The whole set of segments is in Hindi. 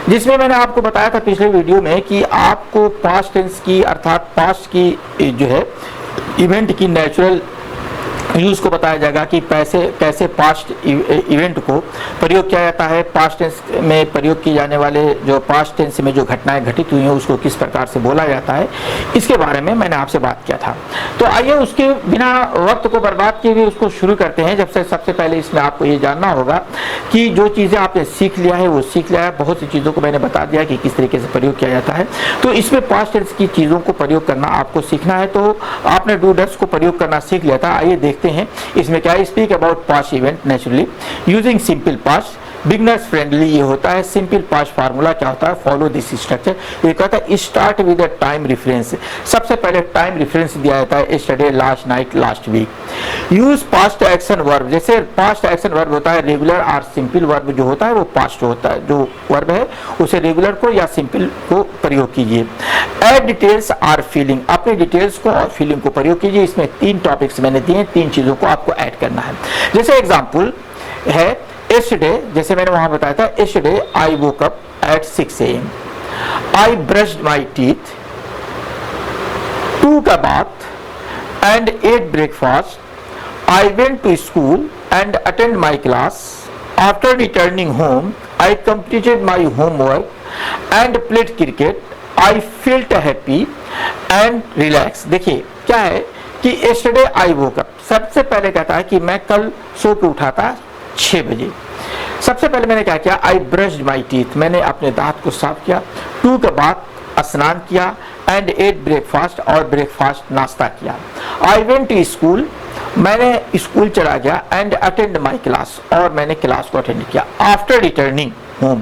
जिसमें मैंने आपको बताया था पिछले वीडियो में कि आपको पास्ट टेंस की अर्थात पास्ट की जो है इवेंट की नेचुरल यूज को बताया जाएगा कि कैसे पास्ट इवेंट को प्रयोग किया जाता है, पास्ट टेंस में प्रयोग किए जाने वाले जो पास्ट टेंस में जो घटनाएं घटित हुई हैं उसको किस प्रकार से बोला जाता है, इसके बारे में मैंने आपसे बात किया था। तो आइए उसके बिना वक्त को बर्बाद किए हुए उसको शुरू करते हैं। जब से सबसे पहले इसमें आपको ये जानना होगा कि जो चीज़ें आपने सीख लिया है वो सीख लिया है, बहुत सी चीज़ों को मैंने बता दिया कि किस तरीके से प्रयोग किया जाता है। तो इसमें पास्ट टेंस की चीज़ों को प्रयोग करना आपको सीखना है। तो आपने डू डस को प्रयोग करना सीख लिया था। आइए देखते हैं इसमें क्या है। Speak about past event naturally using simple past, beginners friendly ये होता है। सिंपल पास्ट फार्मूला क्या होता है, फॉलो दिस स्ट्रक्चर। ये कहता है start with a time reference, सबसे पहले टाइम रेफरेंस दिया जाता है, yesterday, last night, last week. Use past action verb, जैसे पास्ट एक्शन वर्ब होता है रेगुलर और सिंपल वर्ब जो होता है वो पास्ट होता है, जो वर्ब है उसे रेगुलर को या सिंपल को प्रयोग कीजिए। एड डिटेल्स आर फीलिंग, अपने डिटेल्स को और फीलिंग को प्रयोग कीजिए। इसमें 3 टॉपिक्स मैंने दिए, 3 चीजों को आपको ऐड करना है। जैसे एग्जाम्पल है yesterday, जैसे मैंने वहां बताया था, yesterday I woke up at 6 AM. I brushed my teeth, took a bath and ate breakfast. I went to school and attended my class. After returning home, I completed my homework and played cricket. I felt happy and relaxed. देखिए क्या है कि yesterday I woke up, सबसे पहले कहता है कि मैं कल सो के उठा था 6 बजे। सबसे पहले मैंने क्या किया, आई ब्रश्ड माई टीथ, मैंने अपने दांत को साफ किया। टू के बाद स्नान किया। एंड एट ब्रेकफास्ट, और ब्रेकफास्ट नाश्ता किया। आई वेंट टू स्कूल, मैंने स्कूल चला गया। एंड अटेंड माई क्लास, और मैंने क्लास को अटेंड किया। आफ्टर रिटर्निंग होम,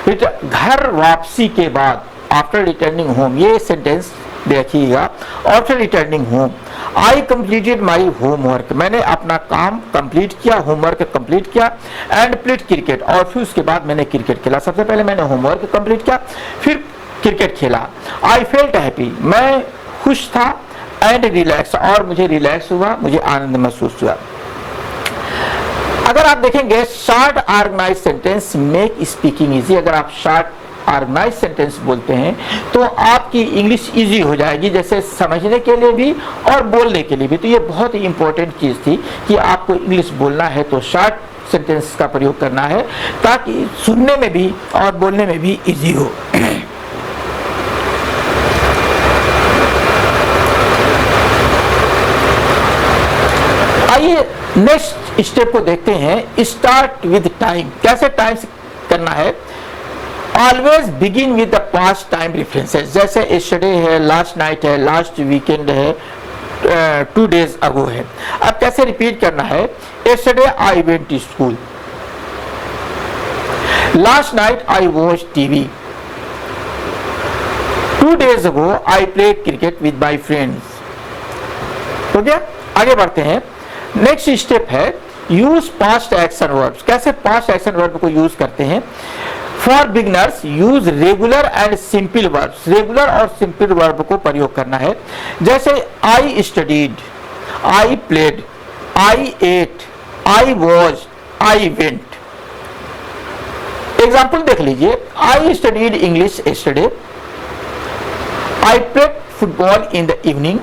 घर वापसी के बाद, आफ्टर रिटर्निंग होम, ये सेंटेंस देखिएगा। After returning home I completed my homework, मैंने अपना काम कंप्लीट किया, होमवर्क कंप्लीट किया। एंड प्लेड क्रिकेट, और फिर उसके बाद मैंने क्रिकेट खेला। सबसे पहले मैंने होमवर्क कंप्लीट किया, फिर क्रिकेट खेला। आई फेल्ट हैप्पी, मैं खुश था। एंड रिलैक्स, और मुझे रिलैक्स हुआ, मुझे आनंद महसूस हुआ। अगर आप देखेंगे short organise sentence make speaking easy, अगर आप शॉर्ट ऑर्गेनाइज सेंटेंस बोलते हैं तो आपकी इंग्लिश इजी हो जाएगी, जैसे समझने के लिए भी और बोलने के लिए भी। तो ये बहुत ही इंपॉर्टेंट चीज़ थी कि आपको इंग्लिश बोलना है तो शॉर्ट सेंटेंस का प्रयोग करना है, ताकि सुनने में भी और बोलने में भी इजी हो। आइए नेक्स्ट स्टेप को देखते हैं। स्टार्ट विद टाइम, कैसे टाइम करना है। Always begin with the past time references, जैसे यस्टरडे है, लास्ट नाइट है, लास्ट वीकेंड है, 2 days अगो है। अब कैसे रिपीट करना है, yesterday I went to school, last night I watch TV, 2 days ago I played cricket with my friends. हो गया, आगे बढ़ते हैं। नेक्स्ट स्टेप है यूज पास्ट एक्शन वर्ब्स, कैसे पास्ट एक्शन वर्ब को यूज करते हैं। For beginners use regular and simple verbs, regular और सिंपल वर्ब को प्रयोग करना है। जैसे I studied, I played, I ate, I watch, I went. Example देख लीजिए। I studied English yesterday, I played football in the evening,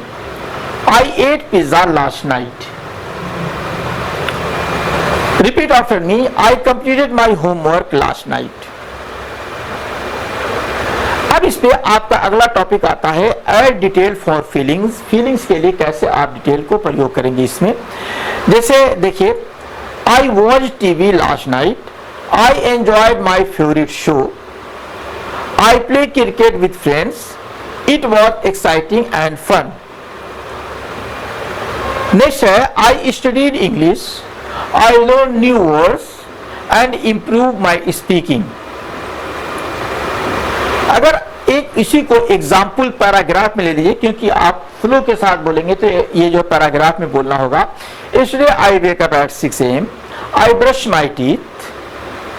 I ate pizza last night. Repeat after me, I completed my homework last night. अब इस पे आपका अगला टॉपिक आता है add detail for feelings, feelings के लिए कैसे आप डिटेल को प्रयोग करेंगे इसमें। जैसे देखिए, I watch TV last night, I enjoyed my favourite show, I play cricket with friends, it was exciting and fun. Next है I studied English, I learn new words and improve my speaking. अगर एक इसी को एग्जाम्पल पैराग्राफ में ले लीजिए, क्योंकि आप फ्लो के साथ बोलेंगे तो ये जो पैराग्राफ में बोलना होगा। इसलिए I wake up at 6 AM, I brush my teeth,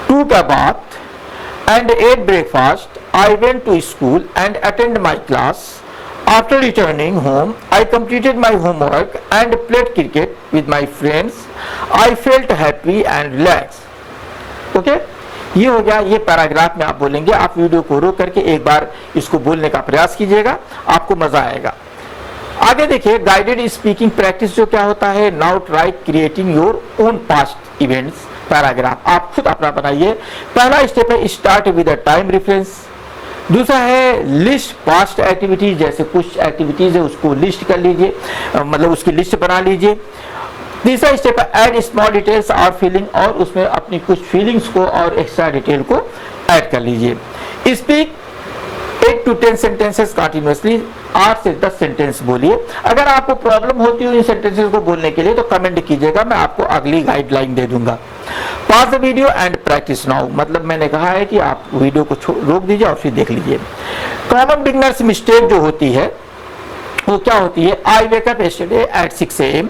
took a bath and ate breakfast, I went to school and attend my class. After returning home, I completed my homework and played cricket with my friends, I felt happy and relax. Okay, ये हो गया, ये पैराग्राफ में आप बोलेंगे। आप वीडियो को रोक करके एक बार इसको बोलने का प्रयास कीजिएगा, आपको मजा आएगा। आगे देखिए, गाइडेड स्पीकिंग प्रैक्टिस जो क्या होता है, now try creating your own past events paragraph. आप खुद अपना बनाइए। पहला स्टेप है start with a time reference. दूसरा है लिस्ट पास्ट एक्टिविटीज, जैसे कुछ एक्टिविटीज है उसको लिस्ट कर लीजिए, मतलब उसकी लिस्ट बना लीजिए। तीसरा स्टेप है ऐड स्मॉल डिटेल्स और फीलिंग, और उसमें अपनी कुछ फीलिंग्स को और एक्स्ट्रा डिटेल को ऐड कर लीजिए। स्पीक 8 to 10 सेंटेंसेस कंटिन्यूअसली, 8 से 10 सेंटेंस बोलिए। अगर आपको प्रॉब्लम होती है इन सेंटेंसेस को बोलने के लिए तो कमेंट कीजिएगा, मैं आपको अगली गाइडलाइन दे दूंगा। Pause the video and practice now, मतलब मैंने कहा है कि आप वीडियो को रोक दीजिए और फिर देख लीजिए। कॉमन बिगनर्स मिस्टेक जो होती है वो क्या होती है, I wake up yesterday at 6 AM।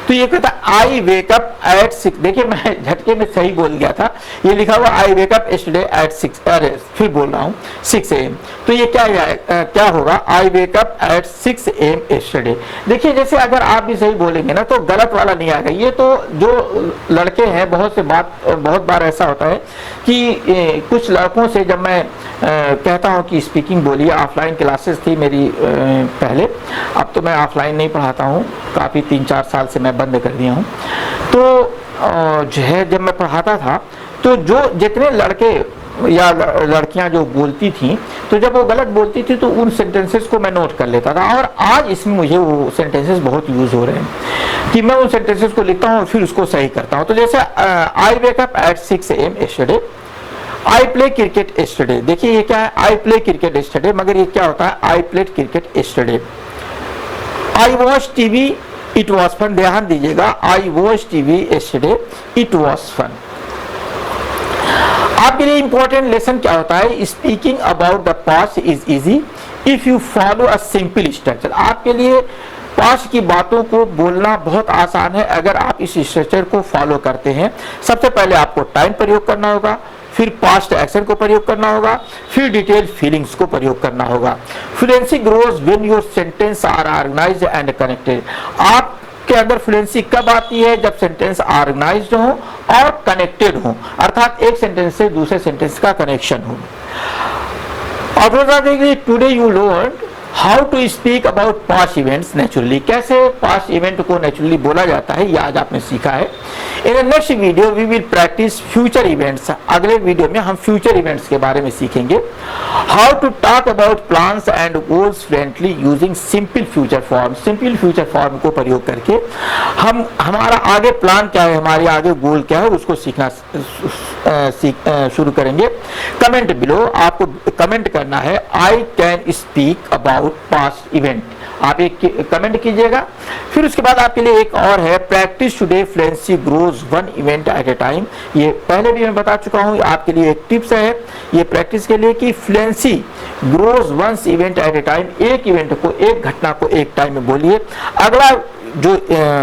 तो ये कहता है आई वेक अप एट 6, देखिए मैं झटके में सही बोल गया था, ये लिखा हुआ आई वेक अप यस्टरडे एट 6, अरे फिर बोल रहा हूँ 6 AM। तो ये क्या होगा, I wake up at 6 AM yesterday. देखिए जैसे अगर आप भी सही बोलेंगे ना तो गलत वाला नहीं आएगा। ये तो जो लड़के हैं, बहुत बार ऐसा होता है कि कुछ लड़कों से जब मैं कहता हूँ कि स्पीकिंग बोलिए, ऑफलाइन क्लासेस थी मेरी पहले, अब तो मैं ऑफलाइन नहीं पढ़ाता हूँ, काफ़ी 3-4 साल से मैं बंद कर दिया हूँ। तो जो है जब मैं पढ़ाता था तो जो जितने लड़के या लड़कियां जो बोलती थी, तो जब वो गलत बोलती थी तो उन सेंटेंसेस को मैं नोट कर लेता था, और आज इसमें मुझे वो सेंटेंसेस बहुत यूज हो रहे हैं कि मैं उन सेंटेंसेस को लिखता हूँ और फिर उसको सही करता हूँ। तो जैसे I wake up at 6 AM yesterday, I play cricket yesterday. देखिए ये क्या है, आई प्ले क्रिकेट यस्टरडे, मगर ये क्या होता है, I played cricket yesterday. I watch TV it was fun, ध्यान दीजिएगा, I watch TV yesterday it was fun. आपके लिए इंपॉर्टेंट लेसन क्या होता है, speaking about the past is easy if you follow a simple structure. आपके लिए पास्ट की बातों को बोलना बहुत आसान है अगर आप इस स्ट्रक्चर को फॉलो करते हैं। सबसे पहले आपको टाइम प्रयोग करना होगा, फिर पास्ट एक्शन को प्रयोग करना होगा, फिर डिटेल फीलिंग्स को प्रयोग करना होगा। Fluency grows when your sentence are organised and connected. आपके अंदर फ्लुएंसी कब आती है, जब सेंटेंस ऑर्गेनाइज्ड हो और कनेक्टेड हो, अर्थात एक सेंटेंस से दूसरे सेंटेंस का कनेक्शन हो। और today you learn how to speak about past events naturally, कैसे पास्ट इवेंट को नेचुरली बोला जाता है, ये आज आपने सीखा है। In the next video we will practise future events. अगले वीडियो में हम फ्यूचर इवेंट्स के बारे में सीखेंगे। How to talk about plans and goals fluently using simple future form. Simple future form को प्रयोग करके हम हमारा आगे प्लान क्या है, हमारे आगे गोल क्या है, उसको सीखना शुरू करेंगे। कमेंट बिलो, आपको कमेंट करना है I can speak about past event, आप एक कमेंट कीजिएगा। फिर उसके बाद आपके लिए एक और है, practice today fluency grows one event at a time. ये पहले भी मैं बता चुका हूँ, आपके लिए एक टिप्स है ये प्रैक्टिस के लिए कि fluency grows once event at a time, एक इवेंट को, एक घटना को एक टाइम में बोलिए। अगला जो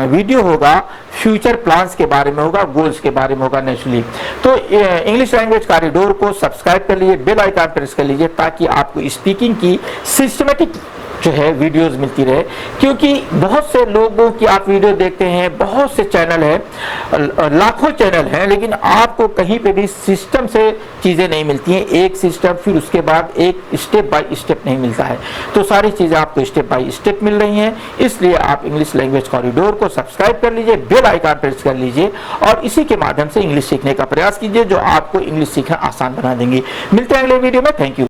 वीडियो होगा फ्यूचर प्लान्स के बारे में होगा, गोल्स के बारे में होगा नेचुरली। तो इंग्लिश लैंग्वेज कॉरिडोर को सब्सक्राइब कर लीजिए, बेल आइकन प्रेस कर लीजिए ताकि आपको स्पीकिंग की सिस्टमेटिक जो है वीडियोस मिलती रहे। क्योंकि बहुत से लोगों की आप वीडियो देखते हैं, बहुत से चैनल हैं, लाखों चैनल हैं, लेकिन आपको कहीं पे भी सिस्टम से चीज़ें नहीं मिलती हैं, एक सिस्टम फिर उसके बाद एक स्टेप बाय स्टेप नहीं मिलता है। तो सारी चीज़ें आपको स्टेप बाय स्टेप मिल रही हैं, इसलिए आप इंग्लिश लैंग्वेज कॉरिडोर को सब्सक्राइब कर लीजिए, बेल आइकन प्रेस कर लीजिए और इसी के माध्यम से इंग्लिश सीखने का प्रयास कीजिए, जो आपको इंग्लिश सीखना आसान बना देंगे। मिलते हैं अगले वीडियो में, थैंक यू।